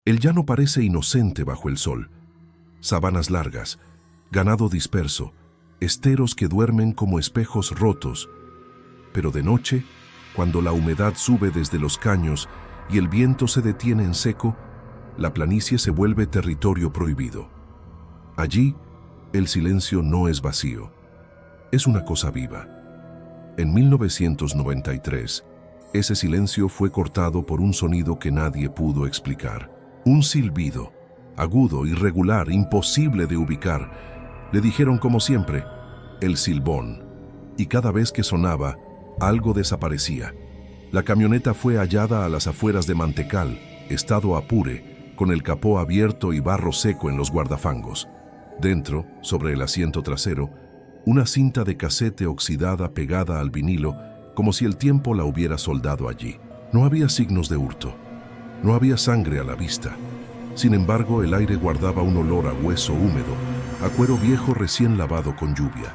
El llano parece inocente bajo el sol. Sabanas largas, ganado disperso, esteros que duermen como espejos rotos. Pero de noche, cuando la humedad sube desde los caños y el viento se detiene en seco, la planicie se vuelve territorio prohibido. Allí, el silencio no es vacío, es una cosa viva. En 1993, ese silencio fue cortado por un sonido que nadie pudo explicar. Un silbido, agudo, irregular, imposible de ubicar. Le dijeron como siempre, el silbón. Y cada vez que sonaba, algo desaparecía. La camioneta fue hallada a las afueras de Mantecal, estado Apure, con el capó abierto y barro seco en los guardafangos. Dentro, sobre el asiento trasero, una cinta de casete oxidada pegada al vinilo, como si el tiempo la hubiera soldado allí. No había signos de hurto. No había sangre a la vista. Sin embargo, el aire guardaba un olor a hueso húmedo, a cuero viejo recién lavado con lluvia.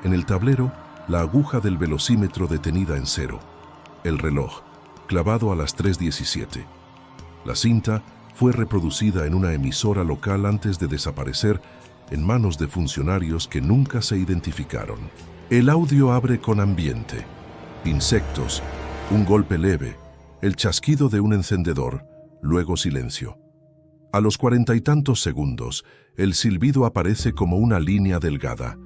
En el tablero, la aguja del velocímetro detenida en cero. El reloj, clavado a las 3:17. La cinta fue reproducida en una emisora local antes de desaparecer en manos de funcionarios que nunca se identificaron. El audio abre con ambiente. Insectos, un golpe leve, el chasquido de un encendedor, luego silencio. A los 40 y tantos segundos, el silbido aparece como una línea delgada.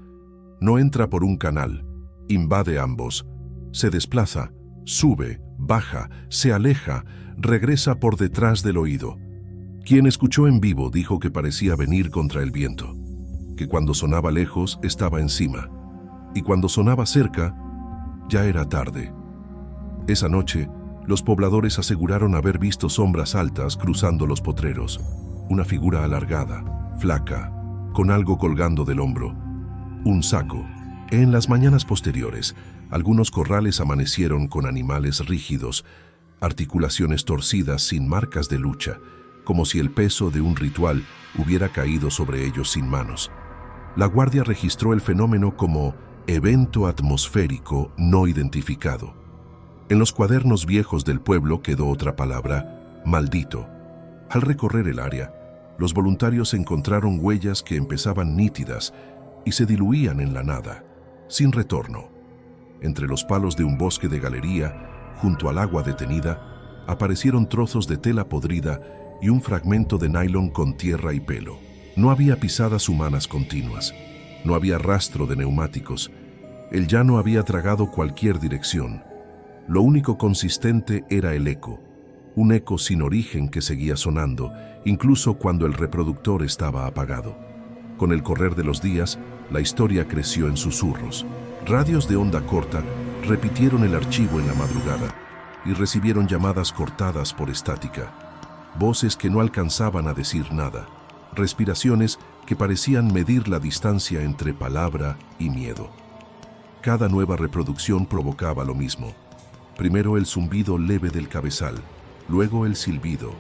No entra por un canal, invade ambos, se desplaza, sube, baja, se aleja, regresa por detrás del oído. Quien escuchó en vivo dijo que parecía venir contra el viento, que cuando sonaba lejos estaba encima, y cuando sonaba cerca, ya era tarde. Esa noche, los pobladores aseguraron haber visto sombras altas cruzando los potreros, una figura alargada, flaca, con algo colgando del hombro, un saco. En las mañanas posteriores, algunos corrales amanecieron con animales rígidos, articulaciones torcidas sin marcas de lucha, como si el peso de un ritual hubiera caído sobre ellos sin manos. La guardia registró el fenómeno como evento atmosférico no identificado. En los cuadernos viejos del pueblo quedó otra palabra, maldito. Al recorrer el área, los voluntarios encontraron huellas que empezaban nítidas y se diluían en la nada, sin retorno. Entre los palos de un bosque de galería, junto al agua detenida, aparecieron trozos de tela podrida y un fragmento de nylon con tierra y pelo. No había pisadas humanas continuas, no había rastro de neumáticos. El llano había tragado cualquier dirección. Lo único consistente era el eco, un eco sin origen que seguía sonando, incluso cuando el reproductor estaba apagado. Con el correr de los días, la historia creció en susurros. Radios de onda corta repitieron el archivo en la madrugada y recibieron llamadas cortadas por estática, voces que no alcanzaban a decir nada, respiraciones que parecían medir la distancia entre palabra y miedo. Cada nueva reproducción provocaba lo mismo. Primero el zumbido leve del cabezal, luego el silbido.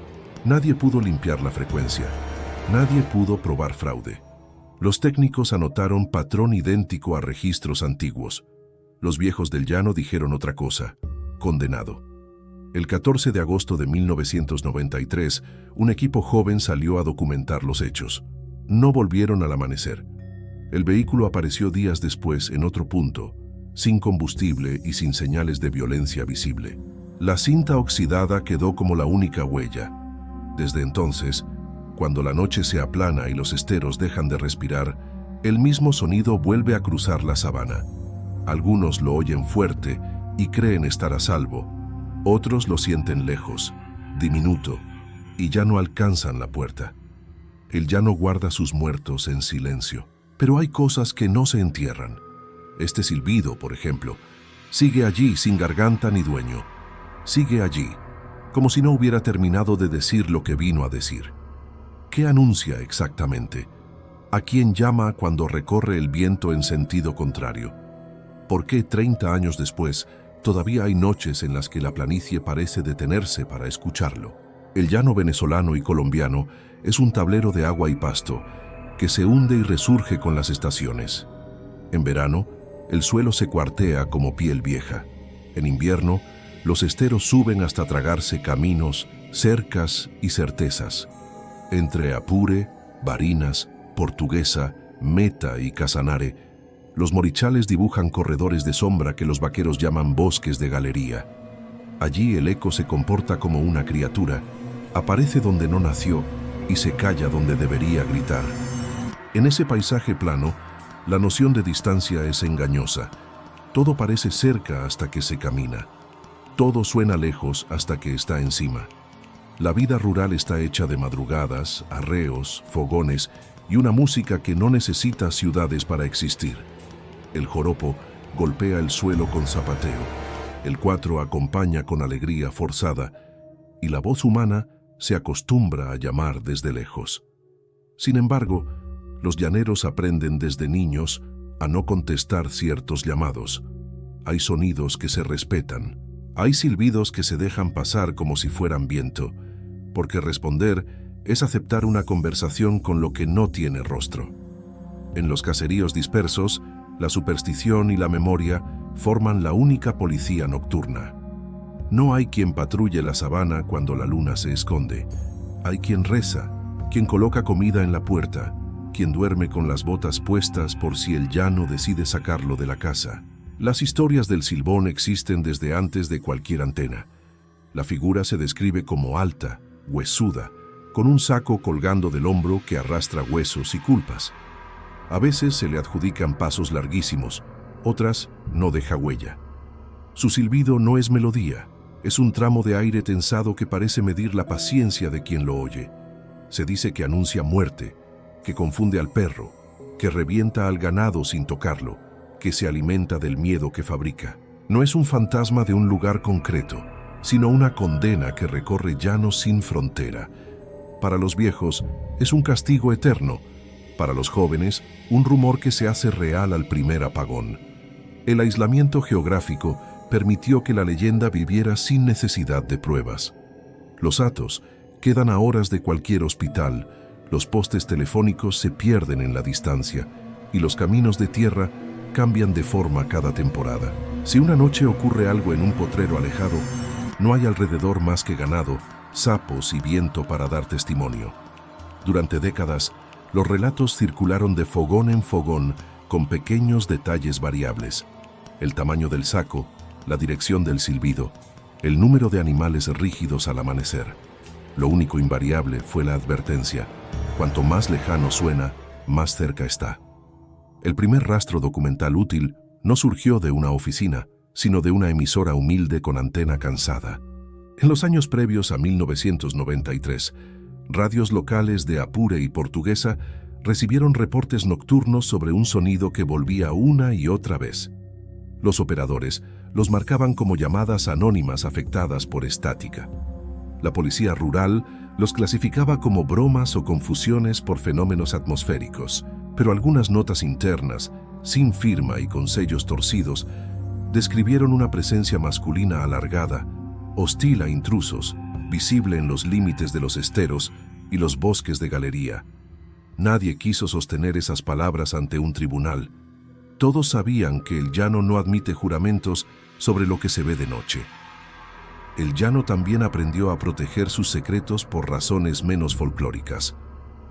Nadie pudo limpiar la frecuencia, nadie pudo probar fraude. Los técnicos anotaron patrón idéntico a registros antiguos. Los viejos del llano dijeron otra cosa, condenado. El 14 de agosto de 1993, un equipo joven salió a documentar los hechos. No volvieron al amanecer. El vehículo apareció días después en otro punto, sin combustible y sin señales de violencia visible. La cinta oxidada quedó como la única huella. Desde entonces, cuando la noche se aplana y los esteros dejan de respirar, el mismo sonido vuelve a cruzar la sabana. Algunos lo oyen fuerte y creen estar a salvo. Otros lo sienten lejos, diminuto, y ya no alcanzan la puerta. El llano guarda sus muertos en silencio. Pero hay cosas que no se entierran. Este silbido, por ejemplo, sigue allí sin garganta ni dueño. Sigue allí, como si no hubiera terminado de decir lo que vino a decir. ¿Qué anuncia exactamente? ¿A quién llama cuando recorre el viento en sentido contrario? ¿Por qué 30 años después todavía hay noches en las que la planicie parece detenerse para escucharlo? El llano venezolano y colombiano es un tablero de agua y pasto que se hunde y resurge con las estaciones. En verano, el suelo se cuartea como piel vieja. En invierno, los esteros suben hasta tragarse caminos, cercas y certezas. Entre Apure, Barinas, Portuguesa, Meta y Casanare, los morichales dibujan corredores de sombra que los vaqueros llaman bosques de galería. Allí el eco se comporta como una criatura, aparece donde no nació y se calla donde debería gritar. En ese paisaje plano, la noción de distancia es engañosa. Todo parece cerca hasta que se camina. Todo suena lejos hasta que está encima. La vida rural está hecha de madrugadas, arreos, fogones y una música que no necesita ciudades para existir. El joropo golpea el suelo con zapateo, el cuatro acompaña con alegría forzada y la voz humana se acostumbra a llamar desde lejos. Sin embargo, los llaneros aprenden desde niños a no contestar ciertos llamados. Hay sonidos que se respetan, hay silbidos que se dejan pasar como si fueran viento, porque responder es aceptar una conversación con lo que no tiene rostro. En los caseríos dispersos, la superstición y la memoria forman la única policía nocturna. No hay quien patrulle la sabana cuando la luna se esconde. Hay quien reza, quien coloca comida en la puerta, quien duerme con las botas puestas por si el llano decide sacarlo de la casa. Las historias del Silbón existen desde antes de cualquier antena. La figura se describe como alta, huesuda, con un saco colgando del hombro que arrastra huesos y culpas. A veces se le adjudican pasos larguísimos, otras no deja huella. Su silbido no es melodía, es un tramo de aire tensado que parece medir la paciencia de quien lo oye. Se dice que anuncia muerte, que confunde al perro, que revienta al ganado sin tocarlo, que se alimenta del miedo que fabrica. No es un fantasma de un lugar concreto, sino una condena que recorre llanos sin frontera. Para los viejos es un castigo eterno, para los jóvenes un rumor que se hace real al primer apagón. El aislamiento geográfico permitió que la leyenda viviera sin necesidad de pruebas. Los hatos quedan a horas de cualquier hospital, los postes telefónicos se pierden en la distancia y los caminos de tierra cambian de forma cada temporada. Si una noche ocurre algo en un potrero alejado, no hay alrededor más que ganado, sapos y viento para dar testimonio. Durante décadas, los relatos circularon de fogón en fogón con pequeños detalles variables. El tamaño del saco, la dirección del silbido, el número de animales rígidos al amanecer. Lo único invariable fue la advertencia: cuanto más lejano suena, más cerca está. El primer rastro documental útil no surgió de una oficina, sino de una emisora humilde con antena cansada. En los años previos a 1993, radios locales de Apure y Portuguesa recibieron reportes nocturnos sobre un sonido que volvía una y otra vez. Los operadores los marcaban como llamadas anónimas afectadas por estática. La policía rural los clasificaba como bromas o confusiones por fenómenos atmosféricos, pero algunas notas internas, sin firma y con sellos torcidos, describieron una presencia masculina alargada, hostil a intrusos, visible en los límites de los esteros y los bosques de galería. Nadie quiso sostener esas palabras ante un tribunal. Todos sabían que el llano no admite juramentos sobre lo que se ve de noche. El llano también aprendió a proteger sus secretos por razones menos folclóricas.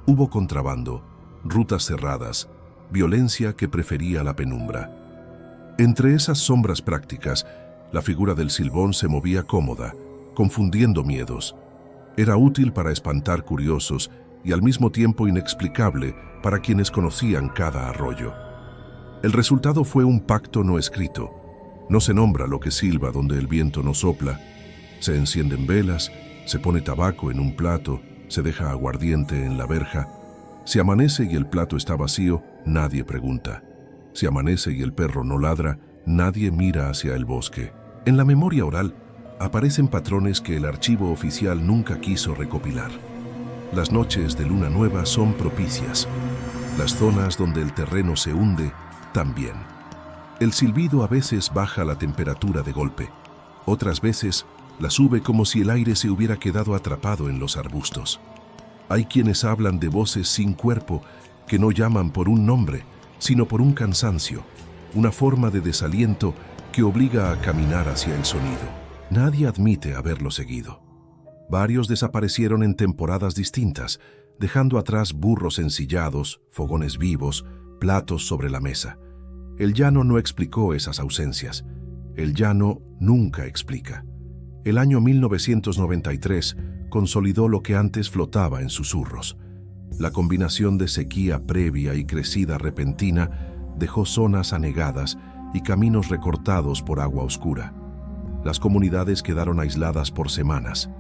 Hubo contrabando, rutas cerradas, violencia que prefería la penumbra. Entre esas sombras prácticas, la figura del Silbón se movía cómoda, confundiendo miedos. Era útil para espantar curiosos y al mismo tiempo inexplicable para quienes conocían cada arroyo. El resultado fue un pacto no escrito. No se nombra lo que silba donde el viento no sopla. Se encienden velas, se pone tabaco en un plato, se deja aguardiente en la verja. Si amanece y el plato está vacío, nadie pregunta. Si amanece y el perro no ladra, nadie mira hacia el bosque. En la memoria oral aparecen patrones que el archivo oficial nunca quiso recopilar. Las noches de luna nueva son propicias. Las zonas donde el terreno se hunde, también. El silbido a veces baja la temperatura de golpe. Otras veces la sube como si el aire se hubiera quedado atrapado en los arbustos. Hay quienes hablan de voces sin cuerpo que no llaman por un nombre, sino por un cansancio, una forma de desaliento que obliga a caminar hacia el sonido. Nadie admite haberlo seguido. Varios desaparecieron en temporadas distintas, dejando atrás burros ensillados, fogones vivos, platos sobre la mesa. El llano no explicó esas ausencias. El llano nunca explica. El año 1993 consolidó lo que antes flotaba en susurros. La combinación de sequía previa y crecida repentina dejó zonas anegadas y caminos recortados por agua oscura. Las comunidades quedaron aisladas por semanas.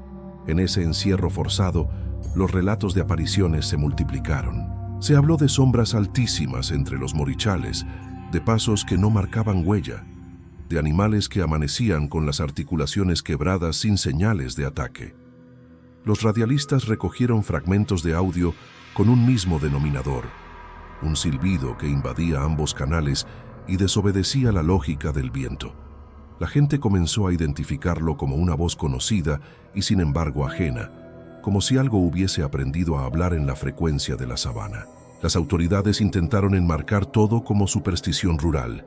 En ese encierro forzado, los relatos de apariciones se multiplicaron. Se habló de sombras altísimas entre los morichales, de pasos que no marcaban huella, de animales que amanecían con las articulaciones quebradas sin señales de ataque. Los radialistas recogieron fragmentos de audio con un mismo denominador, un silbido que invadía ambos canales y desobedecía la lógica del viento. La gente comenzó a identificarlo como una voz conocida y sin embargo ajena, como si algo hubiese aprendido a hablar en la frecuencia de la sabana. Las autoridades intentaron enmarcar todo como superstición rural.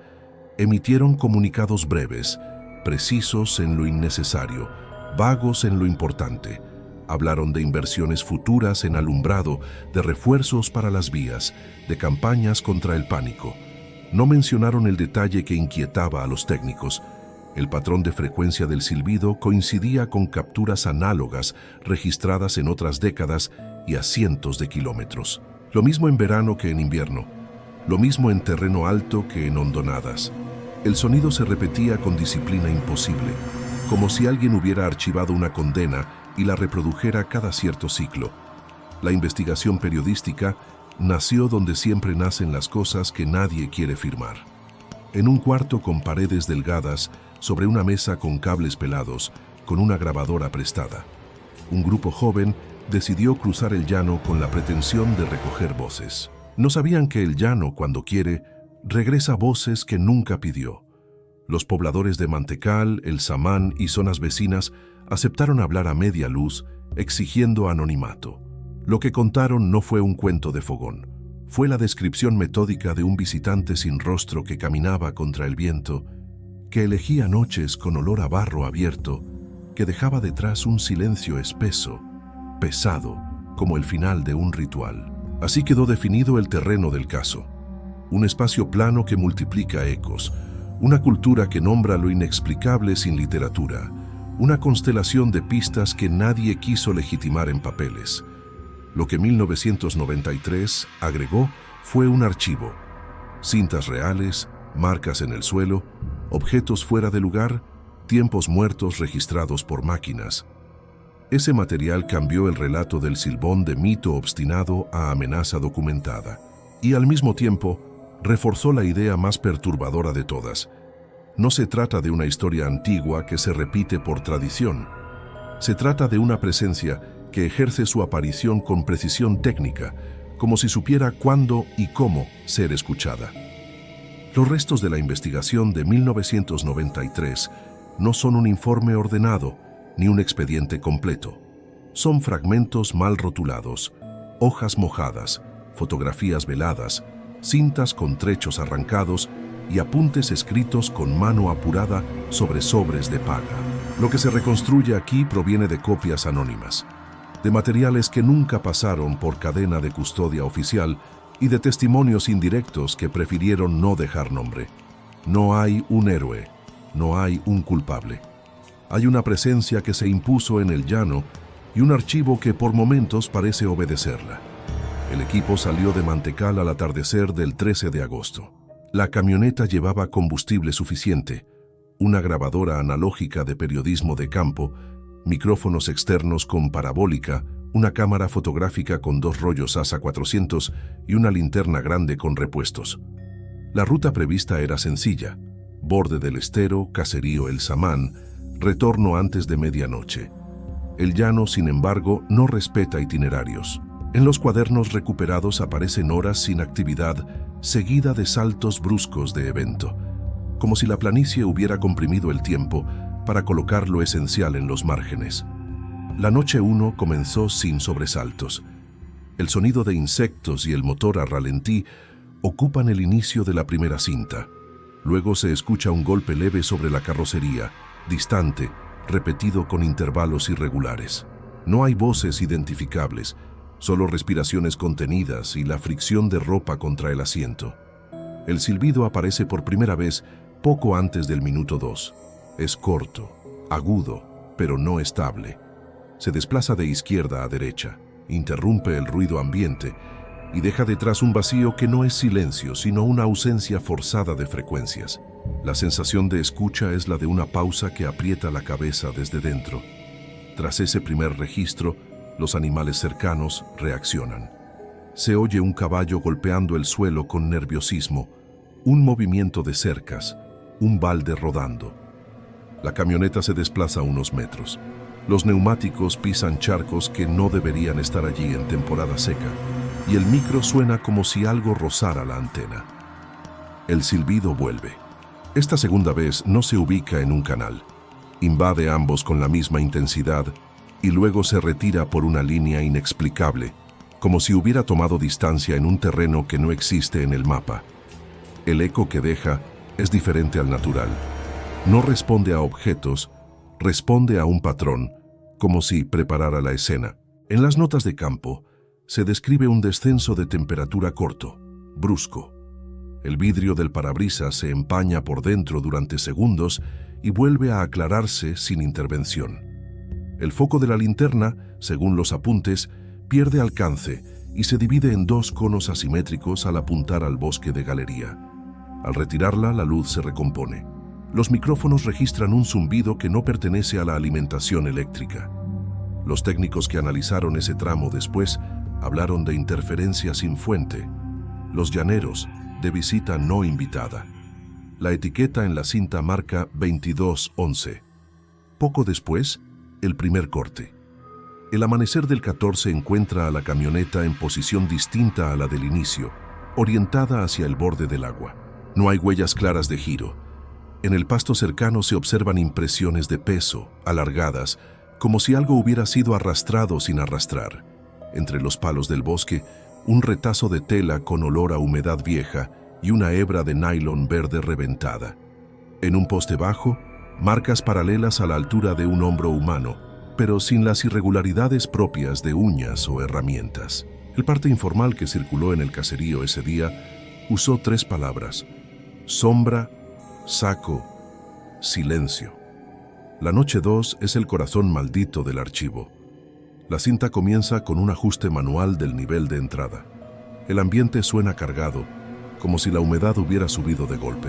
Emitieron comunicados breves, precisos en lo innecesario, vagos en lo importante. Hablaron de inversiones futuras en alumbrado, de refuerzos para las vías, de campañas contra el pánico. No mencionaron el detalle que inquietaba a los técnicos. El patrón de frecuencia del silbido coincidía con capturas análogas registradas en otras décadas y a cientos de kilómetros. Lo mismo en verano que en invierno. Lo mismo en terreno alto que en hondonadas. El sonido se repetía con disciplina imposible, como si alguien hubiera archivado una condena y la reprodujera cada cierto ciclo. La investigación periodística nació donde siempre nacen las cosas que nadie quiere firmar. En un cuarto con paredes delgadas, sobre una mesa con cables pelados, con una grabadora prestada. Un grupo joven decidió cruzar el llano con la pretensión de recoger voces. No sabían que el llano, cuando quiere, regresa voces que nunca pidió. Los pobladores de Mantecal, El Samán y zonas vecinas aceptaron hablar a media luz, exigiendo anonimato. Lo que contaron no fue un cuento de fogón. Fue la descripción metódica de un visitante sin rostro que caminaba contra el viento, que elegía noches con olor a barro abierto, que dejaba detrás un silencio espeso, pesado, como el final de un ritual. Así quedó definido el terreno del caso. Un espacio plano que multiplica ecos, una cultura que nombra lo inexplicable sin literatura, una constelación de pistas que nadie quiso legitimar en papeles. Lo que 1993 agregó fue un archivo, cintas reales, marcas en el suelo, objetos fuera de lugar, tiempos muertos registrados por máquinas. Ese material cambió el relato del Silbón de mito obstinado a amenaza documentada, y al mismo tiempo reforzó la idea más perturbadora de todas. No se trata de una historia antigua que se repite por tradición. Se trata de una presencia que ejerce su aparición con precisión técnica, como si supiera cuándo y cómo ser escuchada. Los restos de la investigación de 1993 no son un informe ordenado ni un expediente completo. Son fragmentos mal rotulados, hojas mojadas, fotografías veladas, cintas con trechos arrancados y apuntes escritos con mano apurada sobre sobres de paga. Lo que se reconstruye aquí proviene de copias anónimas, de materiales que nunca pasaron por cadena de custodia oficial y de testimonios indirectos que prefirieron no dejar nombre. No hay un héroe, no hay un culpable. Hay una presencia que se impuso en el llano y un archivo que por momentos parece obedecerla. El equipo salió de Mantecal al atardecer del 13 de agosto. La camioneta llevaba combustible suficiente, una grabadora analógica de periodismo de campo, micrófonos externos con parabólica, una cámara fotográfica con 2 rollos ASA 400 y una linterna grande con repuestos. La ruta prevista era sencilla: borde del estero, caserío El Samán, retorno antes de medianoche. El llano, sin embargo, no respeta itinerarios. En los cuadernos recuperados aparecen horas sin actividad, seguida de saltos bruscos de evento, como si la planicie hubiera comprimido el tiempo para colocar lo esencial en los márgenes. La noche 1 comenzó sin sobresaltos. El sonido de insectos y el motor a ralentí ocupan el inicio de la primera cinta. Luego se escucha un golpe leve sobre la carrocería, distante, repetido con intervalos irregulares. No hay voces identificables, solo respiraciones contenidas y la fricción de ropa contra el asiento. El silbido aparece por primera vez poco antes del minuto 2. Es corto, agudo, pero no estable. Se desplaza de izquierda a derecha, interrumpe el ruido ambiente y deja detrás un vacío que no es silencio, sino una ausencia forzada de frecuencias. La sensación de escucha es la de una pausa que aprieta la cabeza desde dentro. Tras ese primer registro, los animales cercanos reaccionan. Se oye un caballo golpeando el suelo con nerviosismo, un movimiento de cercas, un balde rodando. La camioneta se desplaza unos metros. Los neumáticos pisan charcos que no deberían estar allí en temporada seca, y el micro suena como si algo rozara la antena. El silbido vuelve. Esta segunda vez no se ubica en un canal. Invade ambos con la misma intensidad y luego se retira por una línea inexplicable, como si hubiera tomado distancia en un terreno que no existe en el mapa. El eco que deja es diferente al natural. No responde a objetos, responde a un patrón, como si preparara la escena. En las notas de campo se describe un descenso de temperatura corto, brusco. El vidrio del parabrisas se empaña por dentro durante segundos y vuelve a aclararse sin intervención. El foco de la linterna, según los apuntes, pierde alcance y se divide en dos conos asimétricos al apuntar al bosque de galería. Al retirarla, la luz se recompone. Los micrófonos registran un zumbido que no pertenece a la alimentación eléctrica. Los técnicos que analizaron ese tramo después hablaron de interferencia sin fuente. Los llaneros, de visita no invitada. La etiqueta en la cinta marca 2211. Poco después, el primer corte. El amanecer del 14 encuentra a la camioneta en posición distinta a la del inicio, orientada hacia el borde del agua. No hay huellas claras de giro. En el pasto cercano se observan impresiones de peso, alargadas, como si algo hubiera sido arrastrado sin arrastrar. Entre los palos del bosque, un retazo de tela con olor a humedad vieja y una hebra de nylon verde reventada. En un poste bajo, marcas paralelas a la altura de un hombro humano, pero sin las irregularidades propias de uñas o herramientas. El parte informal que circuló en el caserío ese día usó 3 palabras: sombra, saco, silencio. La noche 2 es el corazón maldito del archivo. La cinta comienza con un ajuste manual del nivel de entrada. El ambiente suena cargado, como si la humedad hubiera subido de golpe.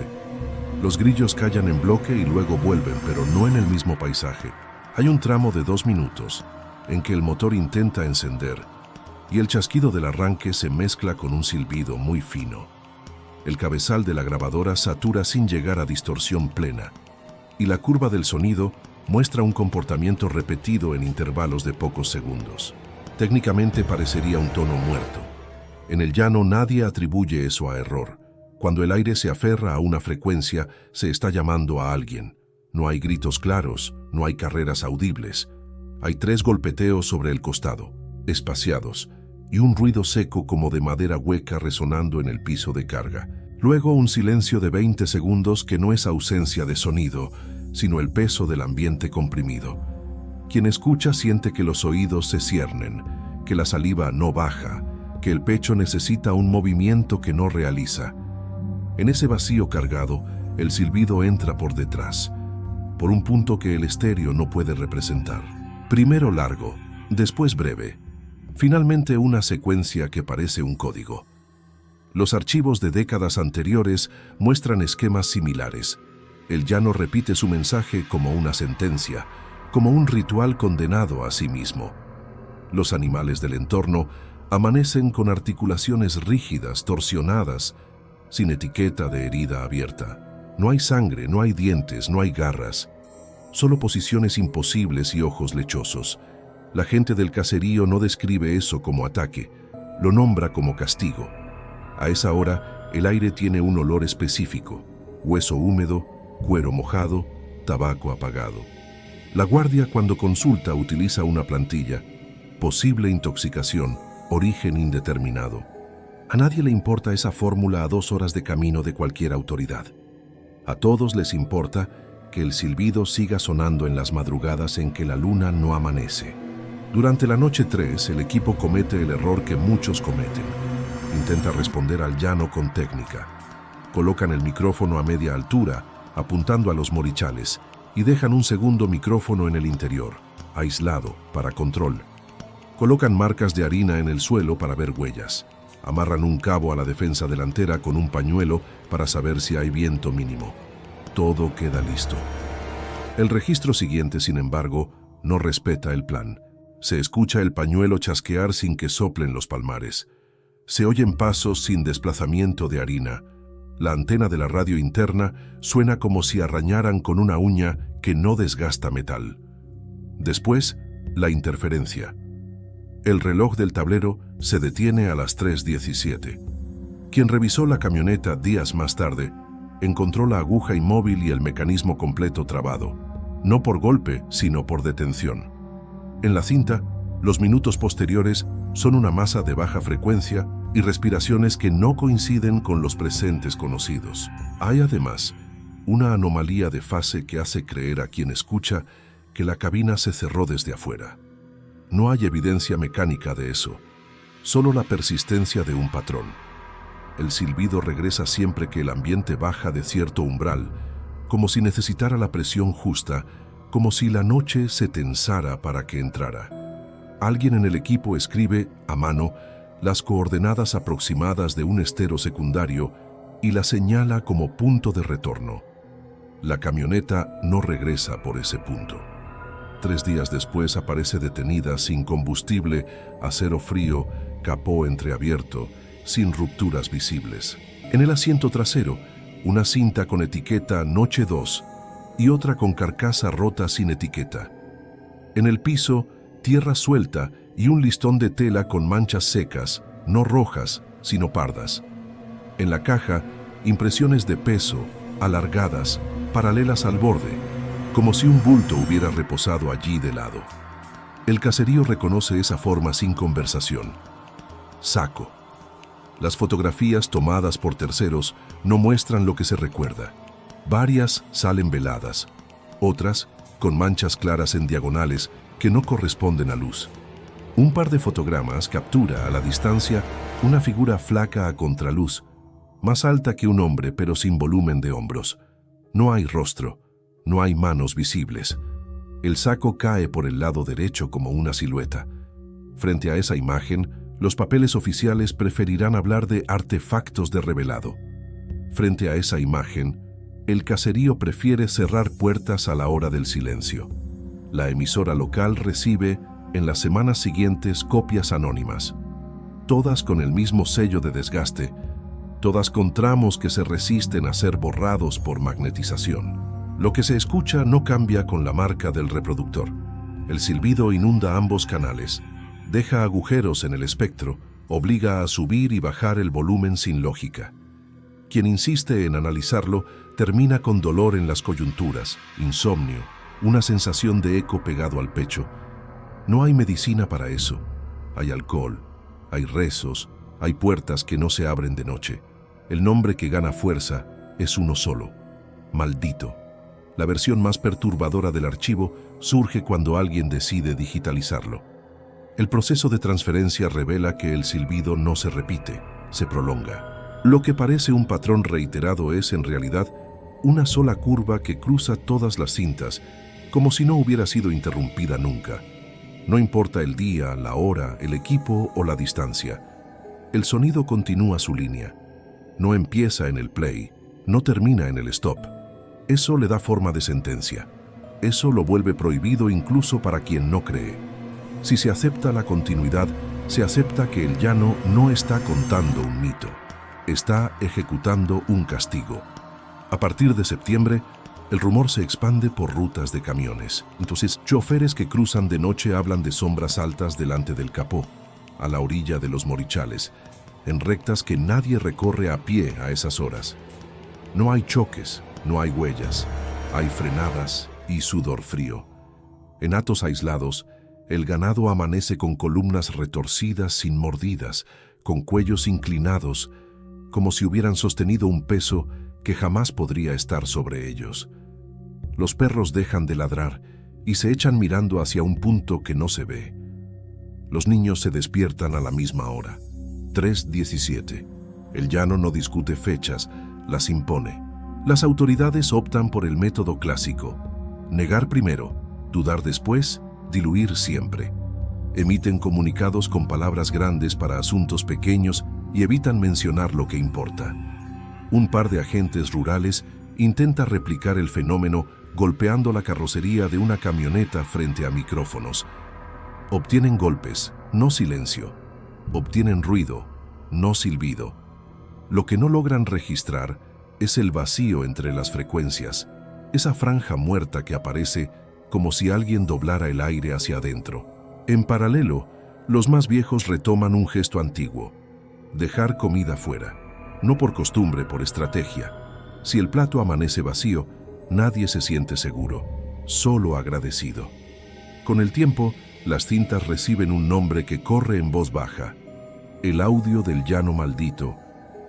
Los grillos callan en bloque y luego vuelven, pero no en el mismo paisaje. Hay un tramo de 2 minutos en que el motor intenta encender y el chasquido del arranque se mezcla con un silbido muy fino. El cabezal de la grabadora satura sin llegar a distorsión plena, y la curva del sonido muestra un comportamiento repetido en intervalos de pocos segundos. Técnicamente parecería un tono muerto. En el llano nadie atribuye eso a error. Cuando el aire se aferra a una frecuencia, se está llamando a alguien. No hay gritos claros, no hay carreras audibles. Hay 3 golpeteos sobre el costado, espaciados, y un ruido seco como de madera hueca resonando en el piso de carga. Luego un silencio de 20 segundos que no es ausencia de sonido, sino el peso del ambiente comprimido. Quien escucha siente que los oídos se ciernen, que la saliva no baja, que el pecho necesita un movimiento que no realiza. En ese vacío cargado, el silbido entra por detrás, por un punto que el estéreo no puede representar. Primero largo, después breve. Finalmente una secuencia que parece un código. Los archivos de décadas anteriores muestran esquemas similares. El llano repite su mensaje como una sentencia, como un ritual condenado a sí mismo. Los animales del entorno amanecen con articulaciones rígidas, torsionadas, sin etiqueta de herida abierta. No hay sangre, no hay dientes, no hay garras. Solo posiciones imposibles y ojos lechosos. La gente del caserío no describe eso como ataque, lo nombra como castigo. A esa hora, el aire tiene un olor específico: hueso húmedo, cuero mojado, tabaco apagado. La guardia, cuando consulta, utiliza una plantilla: posible intoxicación, origen indeterminado. A nadie le importa esa fórmula a 2 horas de camino de cualquier autoridad. A todos les importa que el silbido siga sonando en las madrugadas en que la luna no amanece. Durante la noche 3, el equipo comete el error que muchos cometen. Intenta responder al llano con técnica. Colocan el micrófono a media altura, apuntando a los morichales, y dejan un segundo micrófono en el interior, aislado, para control. Colocan marcas de harina en el suelo para ver huellas. Amarran un cabo a la defensa delantera con un pañuelo para saber si hay viento mínimo. Todo queda listo. El registro siguiente, sin embargo, no respeta el plan. Se escucha el pañuelo chasquear sin que soplen los palmares. Se oyen pasos sin desplazamiento de harina. La antena de la radio interna suena como si arañaran con una uña que no desgasta metal. Después, la interferencia. El reloj del tablero se detiene a las 3:17. Quien revisó la camioneta días más tarde, encontró la aguja inmóvil y el mecanismo completo trabado, no por golpe, sino por detención. En la cinta, los minutos posteriores son una masa de baja frecuencia y respiraciones que no coinciden con los presentes conocidos. Hay además una anomalía de fase que hace creer a quien escucha que la cabina se cerró desde afuera. No hay evidencia mecánica de eso, solo la persistencia de un patrón. El silbido regresa siempre que el ambiente baja de cierto umbral, como si necesitara la presión justa, como si la noche se tensara para que entrara. Alguien en el equipo escribe, a mano, las coordenadas aproximadas de un estero secundario y la señala como punto de retorno. La camioneta no regresa por ese punto. 3 días después aparece detenida, sin combustible, acero frío, capó entreabierto, sin rupturas visibles. En el asiento trasero, una cinta con etiqueta Noche 2 y otra con carcasa rota sin etiqueta. En el piso, tierra suelta y un listón de tela con manchas secas, no rojas, sino pardas. En la caja, impresiones de peso, alargadas, paralelas al borde, como si un bulto hubiera reposado allí de lado. El caserío reconoce esa forma sin conversación. Saco. Las fotografías tomadas por terceros no muestran lo que se recuerda. Varias salen veladas, otras con manchas claras en diagonales que no corresponden a luz. Un par de fotogramas captura a la distancia una figura flaca a contraluz, más alta que un hombre pero sin volumen de hombros. No hay rostro, no hay manos visibles. El saco cae por el lado derecho como una silueta. Frente a esa imagen, los papeles oficiales preferirán hablar de artefactos de revelado. Frente a esa imagen, el caserío prefiere cerrar puertas a la hora del silencio. La emisora local recibe, en las semanas siguientes, copias anónimas. Todas con el mismo sello de desgaste, todas con tramos que se resisten a ser borrados por magnetización. Lo que se escucha no cambia con la marca del reproductor. El silbido inunda ambos canales, deja agujeros en el espectro, obliga a subir y bajar el volumen sin lógica. Quien insiste en analizarlo termina con dolor en las coyunturas, insomnio, una sensación de eco pegado al pecho. No hay medicina para eso. Hay alcohol, hay rezos, hay puertas que no se abren de noche. El nombre que gana fuerza es uno solo: maldito. La versión más perturbadora del archivo surge cuando alguien decide digitalizarlo. El proceso de transferencia revela que el silbido no se repite, se prolonga. Lo que parece un patrón reiterado es, en realidad, una sola curva que cruza todas las cintas, como si no hubiera sido interrumpida nunca. No importa el día, la hora, el equipo o la distancia. El sonido continúa su línea. No empieza en el play, no termina en el stop. Eso le da forma de sentencia. Eso lo vuelve prohibido incluso para quien no cree. Si se acepta la continuidad, se acepta que el llano no está contando un mito. Está ejecutando un castigo. A partir de septiembre, el rumor se expande por rutas de camiones. Entonces, choferes que cruzan de noche hablan de sombras altas delante del capó, a la orilla de los morichales, en rectas que nadie recorre a pie a esas horas. No hay choques, no hay huellas, hay frenadas y sudor frío. En hatos aislados, el ganado amanece con columnas retorcidas sin mordidas, con cuellos inclinados, como si hubieran sostenido un peso que jamás podría estar sobre ellos. Los perros dejan de ladrar y se echan mirando hacia un punto que no se ve. Los niños se despiertan a la misma hora. 3:17. El llano no discute fechas, las impone. Las autoridades optan por el método clásico: negar primero, dudar después, diluir siempre. Emiten comunicados con palabras grandes para asuntos pequeños y evitan mencionar lo que importa. Un par de agentes rurales intenta replicar el fenómeno golpeando la carrocería de una camioneta frente a micrófonos. Obtienen golpes, no silencio. Obtienen ruido, no silbido. Lo que no logran registrar es el vacío entre las frecuencias, esa franja muerta que aparece como si alguien doblara el aire hacia adentro. En paralelo, los más viejos retoman un gesto antiguo: dejar comida fuera, no por costumbre, por estrategia. Si el plato amanece vacío, nadie se siente seguro, solo agradecido. Con el tiempo, las cintas reciben un nombre que corre en voz baja: el audio del llano maldito.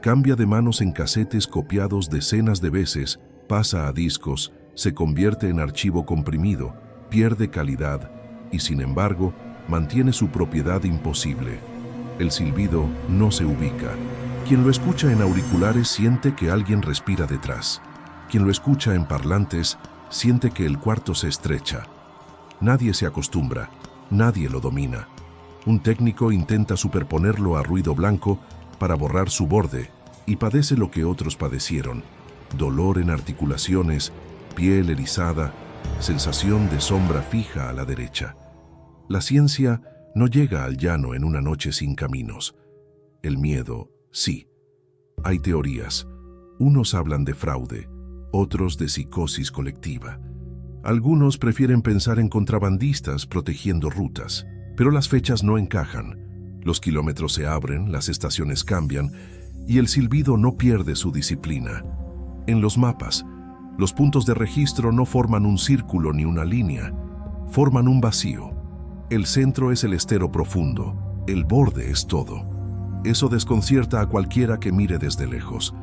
Cambia de manos en casetes copiados decenas de veces, pasa a discos, se convierte en archivo comprimido, pierde calidad y, sin embargo, mantiene su propiedad imposible. El silbido no se ubica. Quien lo escucha en auriculares siente que alguien respira detrás. Quien lo escucha en parlantes siente que el cuarto se estrecha. Nadie se acostumbra, nadie lo domina. Un técnico intenta superponerlo a ruido blanco para borrar su borde y padece lo que otros padecieron: dolor en articulaciones, piel erizada, sensación de sombra fija a la derecha. La ciencia no llega al llano en una noche sin caminos. El miedo, sí. Hay teorías. Unos hablan de fraude, otros de psicosis colectiva. Algunos prefieren pensar en contrabandistas protegiendo rutas, pero las fechas no encajan. Los kilómetros se abren, las estaciones cambian y el silbido no pierde su disciplina. En los mapas, los puntos de registro no forman un círculo ni una línea, forman un vacío. El centro es el estero profundo, el borde es todo. Eso desconcierta a cualquiera que mire desde lejos.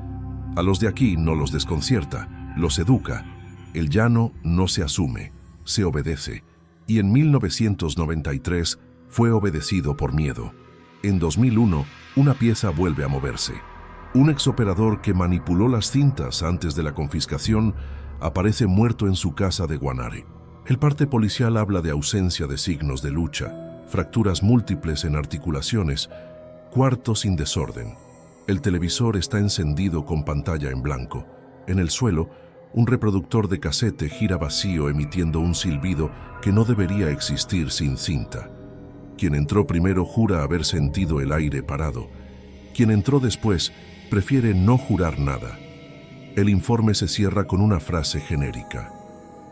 A los de aquí no los desconcierta, los educa. El llano no se asume, se obedece. Y en 1993 fue obedecido por miedo. En 2001, una pieza vuelve a moverse. Un exoperador que manipuló las cintas antes de la confiscación aparece muerto en su casa de Guanare. El parte policial habla de ausencia de signos de lucha, fracturas múltiples en articulaciones, cuarto sin desorden. El televisor está encendido con pantalla en blanco. En el suelo, un reproductor de casete gira vacío emitiendo un silbido que no debería existir sin cinta. Quien entró primero jura haber sentido el aire parado. Quien entró después prefiere no jurar nada. El informe se cierra con una frase genérica.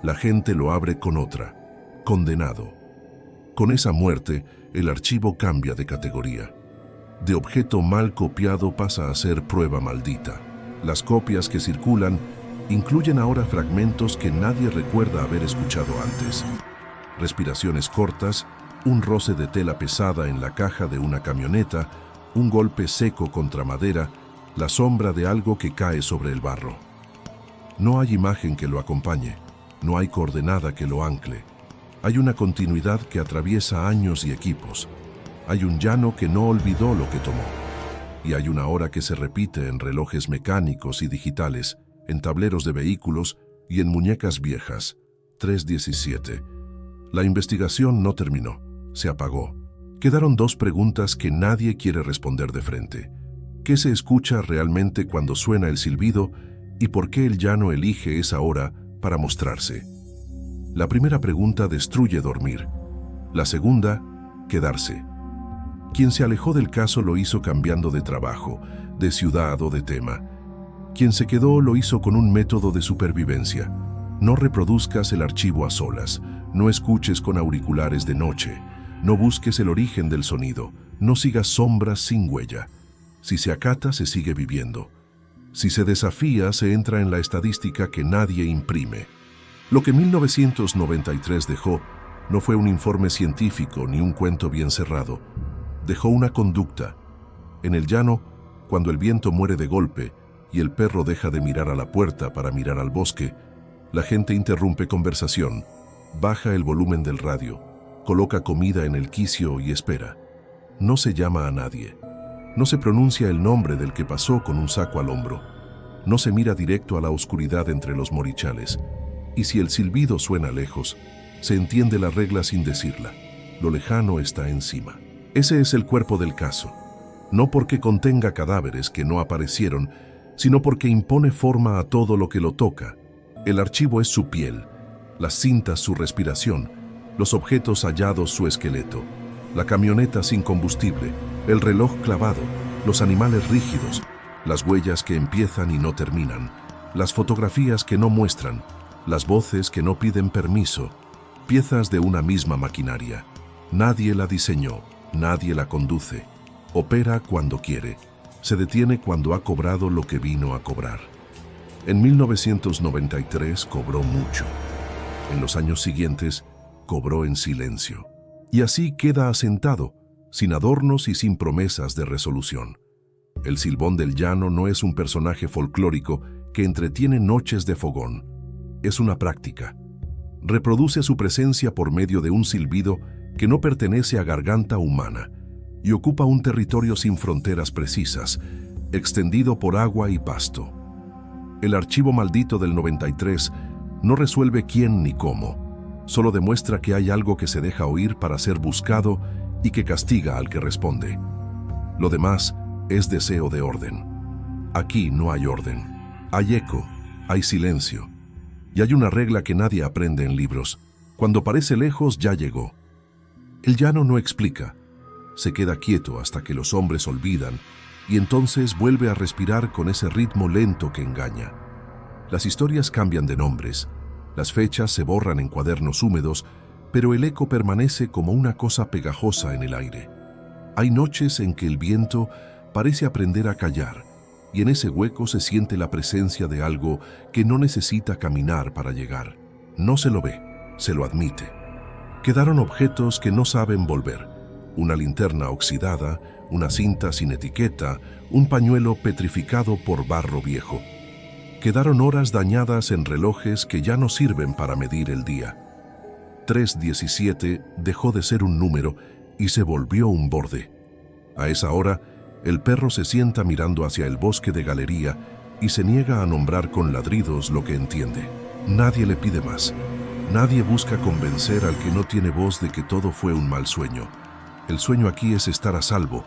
La gente lo abre con otra: condenado. Con esa muerte, el archivo cambia de categoría. De objeto mal copiado pasa a ser prueba maldita. Las copias que circulan incluyen ahora fragmentos que nadie recuerda haber escuchado antes. Respiraciones cortas, un roce de tela pesada en la caja de una camioneta, un golpe seco contra madera, la sombra de algo que cae sobre el barro. No hay imagen que lo acompañe, no hay coordenada que lo ancle. Hay una continuidad que atraviesa años y equipos. Hay un llano que no olvidó lo que tomó. Y hay una hora que se repite en relojes mecánicos y digitales, en tableros de vehículos y en muñecas viejas. 3:17. La investigación no terminó, se apagó. Quedaron dos preguntas que nadie quiere responder de frente. ¿Qué se escucha realmente cuando suena el silbido y por qué el llano elige esa hora para mostrarse? La primera pregunta destruye dormir. La segunda, quedarse. Quien se alejó del caso lo hizo cambiando de trabajo, de ciudad o de tema. Quien se quedó lo hizo con un método de supervivencia. No reproduzcas el archivo a solas, no escuches con auriculares de noche, no busques el origen del sonido, no sigas sombras sin huella. Si se acata, se sigue viviendo. Si se desafía, se entra en la estadística que nadie imprime. Lo que 1993 dejó no fue un informe científico ni un cuento bien cerrado. Dejó una conducta. En el llano, cuando el viento muere de golpe y el perro deja de mirar a la puerta para mirar al bosque, la gente interrumpe conversación, baja el volumen del radio, Coloca comida en el quicio y espera. No se llama a nadie. No se pronuncia el nombre del que pasó con un saco al hombro. No se mira directo a la oscuridad entre los morichales. Y si el silbido suena lejos, se entiende la regla sin decirla. Lo lejano está encima. Ese es el cuerpo del caso. No porque contenga cadáveres que no aparecieron, sino porque impone forma a todo lo que lo toca. El archivo es su piel, las cintas su respiración, los objetos hallados su esqueleto, la camioneta sin combustible, el reloj clavado, los animales rígidos, las huellas que empiezan y no terminan, las fotografías que no muestran, las voces que no piden permiso, piezas de una misma maquinaria. Nadie la diseñó, nadie la conduce. Opera cuando quiere, se detiene cuando ha cobrado lo que vino a cobrar. En 1993 cobró mucho. En los años siguientes, cobró en silencio. Y así queda asentado, sin adornos y sin promesas de resolución. El Silbón del Llano no es un personaje folclórico que entretiene noches de fogón. Es una práctica. Reproduce su presencia por medio de un silbido que no pertenece a garganta humana y ocupa un territorio sin fronteras precisas, extendido por agua y pasto. El archivo maldito del 93 no resuelve quién ni cómo, solo demuestra que hay algo que se deja oír para ser buscado y que castiga al que responde. Lo demás es deseo de orden. Aquí no hay orden. Hay eco, hay silencio. Y hay una regla que nadie aprende en libros. Cuando parece lejos, ya llegó. El llano no explica. Se queda quieto hasta que los hombres olvidan y entonces vuelve a respirar con ese ritmo lento que engaña. Las historias cambian de nombres, las fechas se borran en cuadernos húmedos, pero el eco permanece como una cosa pegajosa en el aire. Hay noches en que el viento parece aprender a callar, y en ese hueco se siente la presencia de algo que no necesita caminar para llegar. No se lo ve, se lo admite. Quedaron objetos que no saben volver. Una linterna oxidada, una cinta sin etiqueta, un pañuelo petrificado por barro viejo. Quedaron horas dañadas en relojes que ya no sirven para medir el día. 3:17 dejó de ser un número y se volvió un borde. A esa hora, el perro se sienta mirando hacia el bosque de galería y se niega a nombrar con ladridos lo que entiende. Nadie le pide más. Nadie busca convencer al que no tiene voz de que todo fue un mal sueño. El sueño aquí es estar a salvo.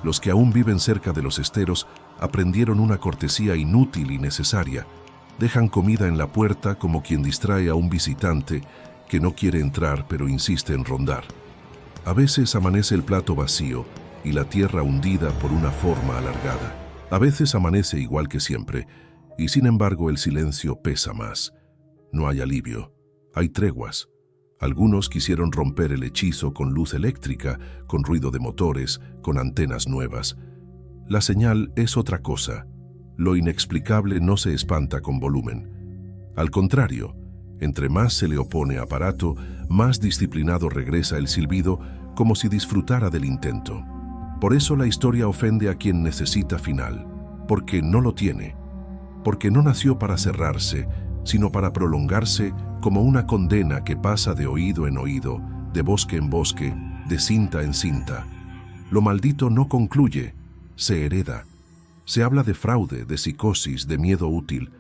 Los que aún viven cerca de los esteros aprendieron una cortesía inútil y necesaria. Dejan comida en la puerta como quien distrae a un visitante que no quiere entrar pero insiste en rondar. A veces amanece el plato vacío y la tierra hundida por una forma alargada. A veces amanece igual que siempre, y sin embargo el silencio pesa más. No hay alivio, hay treguas. Algunos quisieron romper el hechizo con luz eléctrica, con ruido de motores, con antenas nuevas. La señal es otra cosa. Lo inexplicable no se espanta con volumen. Al contrario, entre más se le opone aparato, más disciplinado regresa el silbido, como si disfrutara del intento. Por eso la historia ofende a quien necesita final, porque no lo tiene, porque no nació para cerrarse, sino para prolongarse como una condena que pasa de oído en oído, de bosque en bosque, de cinta en cinta. Lo maldito no concluye, se hereda. Se habla de fraude, de psicosis, de miedo útil.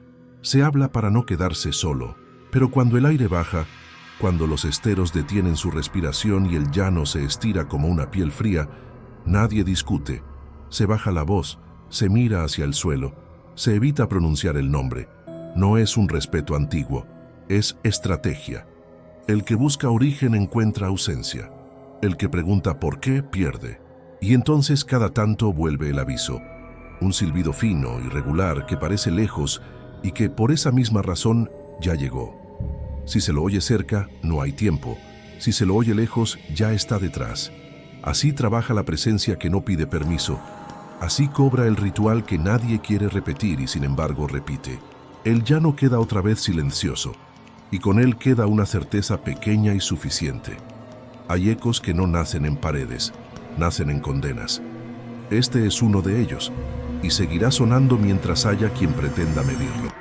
Se habla para no quedarse solo, pero cuando el aire baja, cuando los esteros detienen su respiración y el llano se estira como una piel fría, nadie discute, se baja la voz, se mira hacia el suelo, se evita pronunciar el nombre. No es un respeto antiguo, es estrategia. El que busca origen encuentra ausencia. El que pregunta por qué pierde. Y entonces cada tanto vuelve el aviso. Un silbido fino, irregular, que parece lejos y que por esa misma razón ya llegó. Si se lo oye cerca, no hay tiempo. Si se lo oye lejos, ya está detrás. Así trabaja la presencia que no pide permiso. Así cobra el ritual que nadie quiere repetir y sin embargo repite. El llano queda otra vez silencioso, y con él queda una certeza pequeña y suficiente. Hay ecos que no nacen en paredes, nacen en condenas. Este es uno de ellos, y seguirá sonando mientras haya quien pretenda medirlo.